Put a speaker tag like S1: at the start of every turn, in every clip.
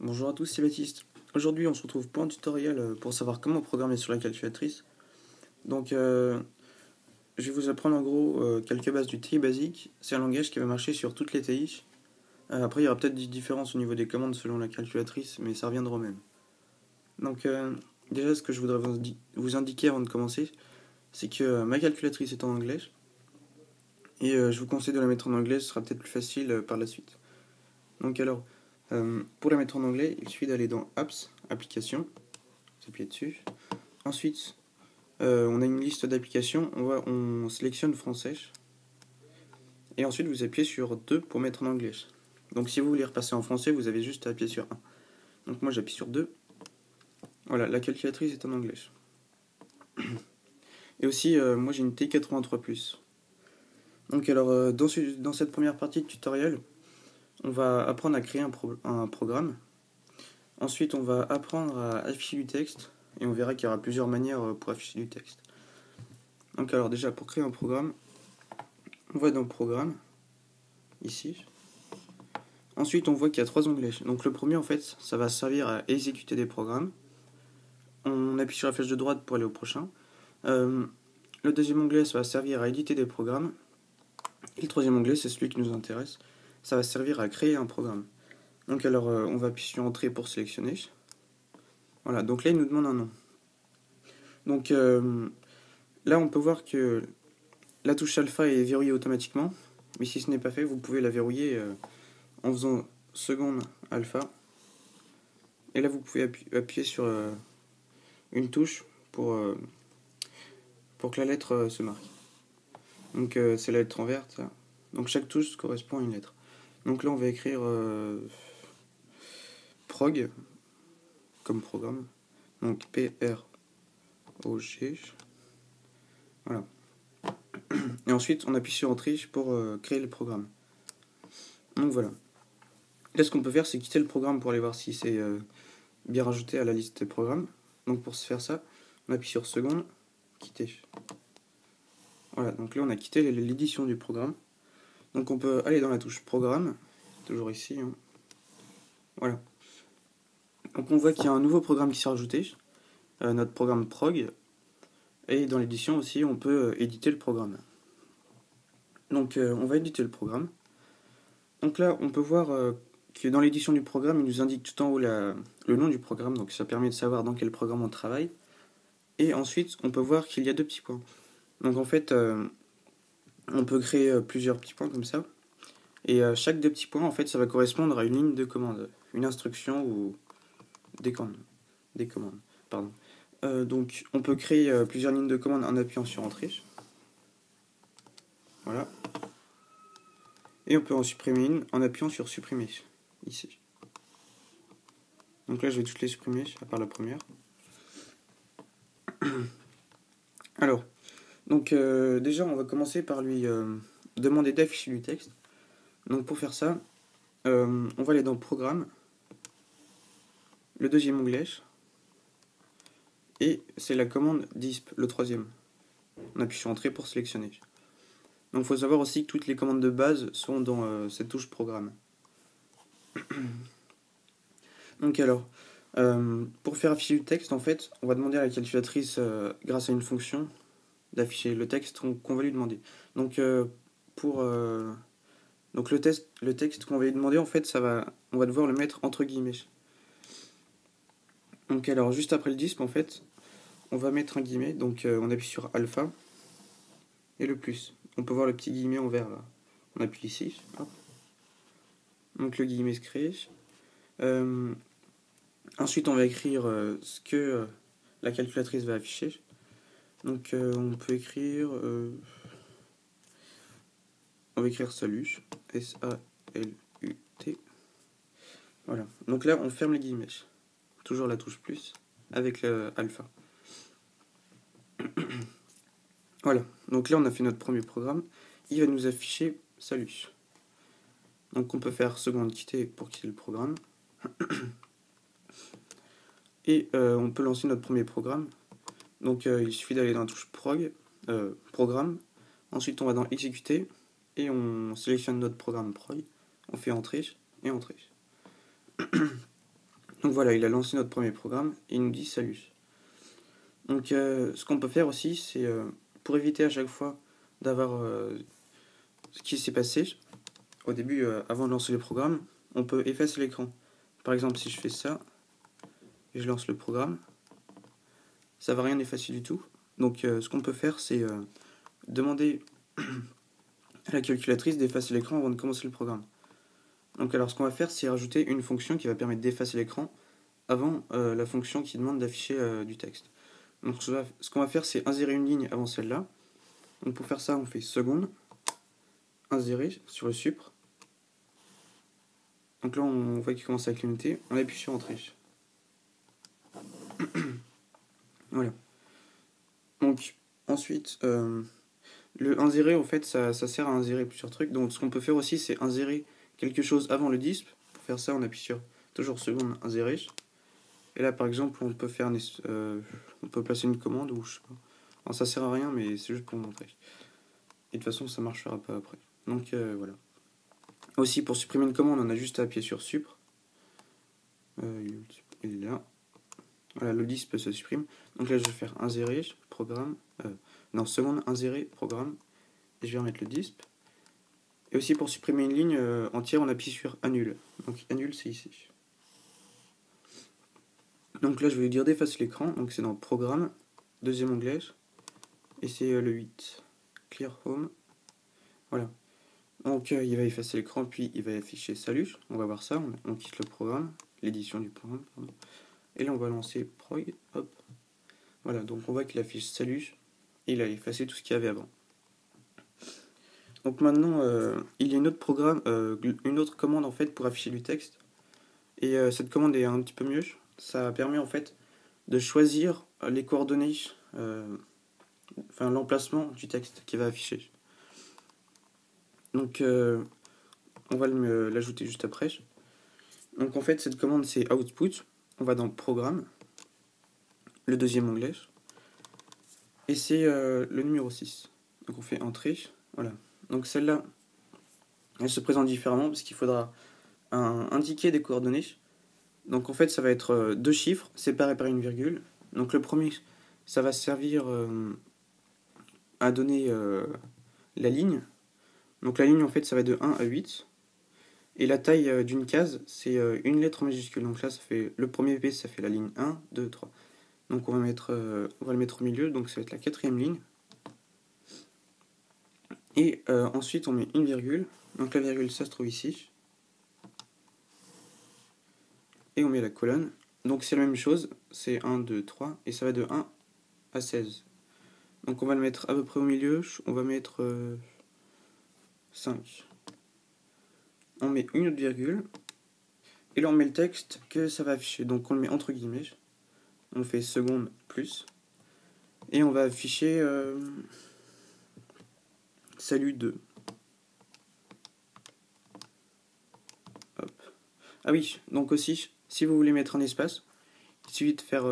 S1: Bonjour à tous, c'est Baptiste. Aujourd'hui, on se retrouve pour un tutoriel pour savoir comment programmer sur la calculatrice. Donc, je vais vous apprendre en gros quelques bases du TI basique. C'est un langage qui va marcher sur toutes les TI. Après, il y aura peut-être des différences au niveau des commandes selon la calculatrice, mais ça reviendra au même. Donc, déjà, ce que je voudrais vous indiquer avant de commencer, c'est que ma calculatrice est en anglais. Et je vous conseille de la mettre en anglais, ce sera peut-être plus facile par la suite. Donc, alors, pour la mettre en anglais, il suffit d'aller dans Apps, Applications, s'appuyer dessus. Ensuite, on a une liste d'applications, on sélectionne français. Et ensuite, vous appuyez sur 2 pour mettre en anglais. Donc si vous voulez repasser en français, vous avez juste à appuyer sur 1. Donc moi j'appuie sur 2. Voilà, la calculatrice est en anglais. Et aussi, moi j'ai une T83+. Donc alors, dans cette première partie de tutoriel, on va apprendre à créer un programme. Ensuite, on va apprendre à afficher du texte. Et on verra qu'il y aura plusieurs manières pour afficher du texte. Donc alors déjà, pour créer un programme, on va dans Programme, ici. Ensuite, on voit qu'il y a 3 onglets. Donc le premier, en fait, ça va servir à exécuter des programmes. On appuie sur la flèche de droite pour aller au prochain. Le deuxième onglet, ça va servir à éditer des programmes. Et le troisième onglet, c'est celui qui nous intéresse. Ça va servir à créer un programme. Donc alors, on va appuyer sur Entrée pour sélectionner. Voilà, donc là, il nous demande un nom. Donc là, on peut voir que la touche alpha est verrouillée automatiquement. Mais si ce n'est pas fait, vous pouvez la verrouiller en faisant seconde alpha. Et là, vous pouvez appuyer sur une touche pour que la lettre se marque. Donc c'est la lettre en vert, ça. Donc chaque touche correspond à une lettre. Donc là, on va écrire prog comme programme. Donc P-R-O-G. Voilà. Et ensuite, on appuie sur Entrée pour créer le programme. Donc voilà. Là, ce qu'on peut faire, c'est quitter le programme pour aller voir si c'est bien rajouté à la liste des programmes. Donc pour se faire ça, on appuie sur seconde, quitter. Voilà, donc là on a quitté l'édition du programme. Donc on peut aller dans la touche programme, toujours ici. Hein. Voilà. Donc on voit qu'il y a un nouveau programme qui s'est rajouté, notre programme prog. Et dans l'édition aussi, on peut éditer le programme. Donc on va éditer le programme. Donc là, on peut voir que dans l'édition du programme, il nous indique tout en haut le nom du programme. Donc ça permet de savoir dans quel programme on travaille. Et ensuite, on peut voir qu'il y a 2 petits points. Donc en fait, on peut créer plusieurs petits points comme ça. Et chaque 2 petits points, en fait, ça va correspondre à une ligne de commande, une instruction ou des commandes. Pardon. Donc on peut créer plusieurs lignes de commande en appuyant sur Entrée. Voilà. Et on peut en supprimer une en appuyant sur Supprimer, ici. Donc là, je vais toutes les supprimer, à part la première. Alors, donc déjà, on va commencer par lui demander d'afficher du texte. Donc pour faire ça, on va aller dans Programme, le deuxième onglet, et c'est la commande disp, le troisième. On appuie sur Entrée pour sélectionner. Donc il faut savoir aussi que toutes les commandes de base sont dans cette touche Programme. Donc alors, pour faire afficher du texte, en fait, on va demander à la calculatrice, grâce à une fonction, d'afficher le texte qu'on va lui demander. Donc donc le texte qu'on va lui demander, en fait, on va devoir le mettre entre guillemets. Donc alors, juste après le disp, en fait, on va mettre un guillemet. Donc on appuie sur alpha et le plus. On peut voir le petit guillemet en vert là. On appuie ici. Hop. Donc le guillemet se crée. Ensuite, on va écrire ce que la calculatrice va afficher. Donc on peut écrire... on va écrire salut. S-A-L-U-T. Voilà. Donc là, on ferme les guillemets. Toujours la touche plus avec le alpha. Voilà. Donc là, on a fait notre premier programme. Il va nous afficher salut. Donc on peut faire seconde quitter pour quitter le programme. Et on peut lancer notre premier programme. Donc il suffit d'aller dans la touche programme. Ensuite on va dans exécuter et on sélectionne notre programme prog. On fait entrée et entrée. Donc voilà, il a lancé notre premier programme et il nous dit salut. Donc ce qu'on peut faire aussi, c'est pour éviter à chaque fois d'avoir ce qui s'est passé au début, avant de lancer le programme, on peut effacer l'écran. Par exemple, si je fais ça et je lance le programme, ça va rien effacer du tout. Donc ce qu'on peut faire, c'est demander à la calculatrice d'effacer l'écran avant de commencer le programme. Donc alors ce qu'on va faire, c'est rajouter une fonction qui va permettre d'effacer l'écran avant la fonction qui demande d'afficher du texte. Donc ce qu'on va faire, c'est insérer une ligne avant celle-là. Donc pour faire ça, on fait seconde, insérer sur le supr. Donc là, on voit qu'il commence à clignoter. On appuie sur entrée. Voilà. Donc ensuite, le insérer, en fait, ça sert à insérer plusieurs trucs. Donc ce qu'on peut faire aussi, c'est insérer quelque chose avant le disp. Pour faire ça, on appuie sur toujours seconde, insérer. Et là, par exemple, on peut faire on peut placer une commande ou je sais pas. Alors, ça sert à rien, mais c'est juste pour montrer. Et de toute façon, ça marchera pas après. Donc voilà. Aussi, pour supprimer une commande, on a juste à appuyer sur supr. Il est là. Voilà, le disp se supprime. Donc là, je vais faire insérer, programme. Non, seconde, insérer, programme. Et je vais remettre le disp. Et aussi, pour supprimer une ligne entière, on appuie sur annule. Donc annule, c'est ici. Donc là, je vais lui dire d'effacer l'écran. Donc c'est dans programme, deuxième onglet. Et c'est le 8. Clear home. Voilà. Donc il va effacer l'écran, puis il va afficher salut. On va voir ça. On quitte le programme, l'édition du programme, pardon. Et là, on va lancer prog. Hop. Voilà, donc on voit qu'il affiche salut. Et il a effacé tout ce qu'il y avait avant. Donc maintenant, il y a une autre commande en fait pour afficher du texte. Et cette commande est un petit peu mieux. Ça permet en fait de choisir les coordonnées, l'emplacement du texte qui va afficher. Donc on va l'ajouter juste après. Donc en fait, cette commande c'est output. On va dans programme, le deuxième onglet. Et c'est le numéro 6. Donc on fait entrée. Voilà. Donc celle-là, elle se présente différemment parce qu'il faudra indiquer des coordonnées. Donc en fait, ça va être deux chiffres séparés par une virgule. Donc le premier, ça va servir à donner la ligne. Donc la ligne, en fait, ça va de 1 à 8. Et la taille d'une case, c'est une lettre en majuscule. Donc là, ça fait le premier P, ça fait la ligne 1, 2, 3. Donc on va le mettre au milieu, donc ça va être la quatrième ligne. Et ensuite, on met une virgule. Donc la virgule, ça se trouve ici. Et on met la colonne. Donc c'est la même chose, c'est 1, 2, 3, et ça va de 1 à 16. Donc on va le mettre à peu près au milieu, on va mettre 5. On met une autre virgule, et là on met le texte que ça va afficher. Donc on le met entre guillemets, on fait seconde plus, et on va afficher salut 2. Hop. Ah oui, donc aussi, si vous voulez mettre un espace, il suffit de faire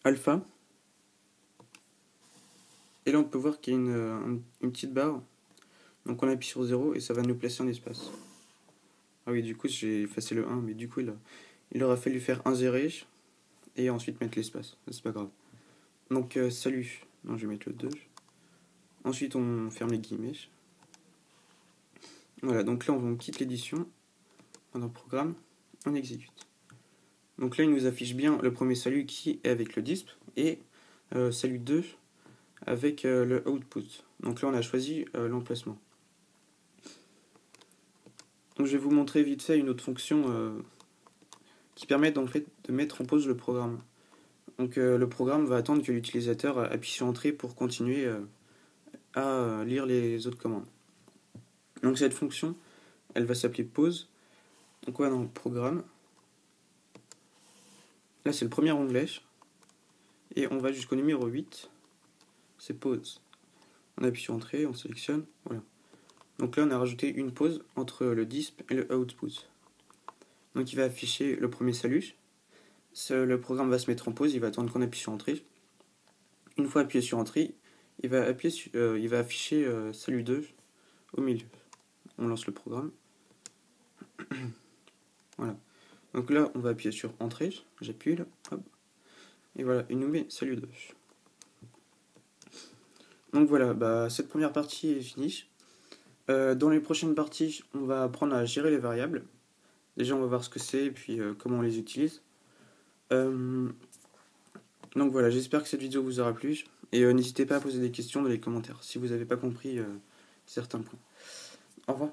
S1: alpha. Et là on peut voir qu'il y a une petite barre. Donc on appuie sur 0 et ça va nous placer en espace. Ah oui, du coup j'ai effacé le 1, mais du coup il aura fallu faire insérer et ensuite mettre l'espace. C'est pas grave. Donc salut. Non, je vais mettre le 2. Ensuite on ferme les guillemets. Voilà, donc là on quitte l'édition. Dans le programme, on exécute. Donc là il nous affiche bien le premier salut qui est avec le disp et salut 2 avec le output. Donc là on a choisi l'emplacement. Donc je vais vous montrer vite fait une autre fonction qui permet en fait de mettre en pause le programme. Donc le programme va attendre que l'utilisateur appuie sur entrée pour continuer à lire les autres commandes. Donc cette fonction, elle va s'appeler pause. Donc on va dans le programme. Là c'est le premier onglet. Et on va jusqu'au numéro 8. C'est pause. On appuie sur entrée, on sélectionne. Voilà. Donc là on a rajouté une pause entre le disp et le output. Donc il va afficher le premier salut. Le programme va se mettre en pause, il va attendre qu'on appuie sur entrée. Une fois appuyé sur entrée, il va afficher salut 2 au milieu. On lance le programme. Voilà. Donc là, on va appuyer sur Entrée, j'appuie là, hop, et voilà, il nous met Salut. Donc voilà, cette première partie est finie. Dans les prochaines parties, on va apprendre à gérer les variables. Déjà, on va voir ce que c'est et puis comment on les utilise. Donc voilà, j'espère que cette vidéo vous aura plu. Et n'hésitez pas à poser des questions dans les commentaires si vous n'avez pas compris certains points. Au revoir.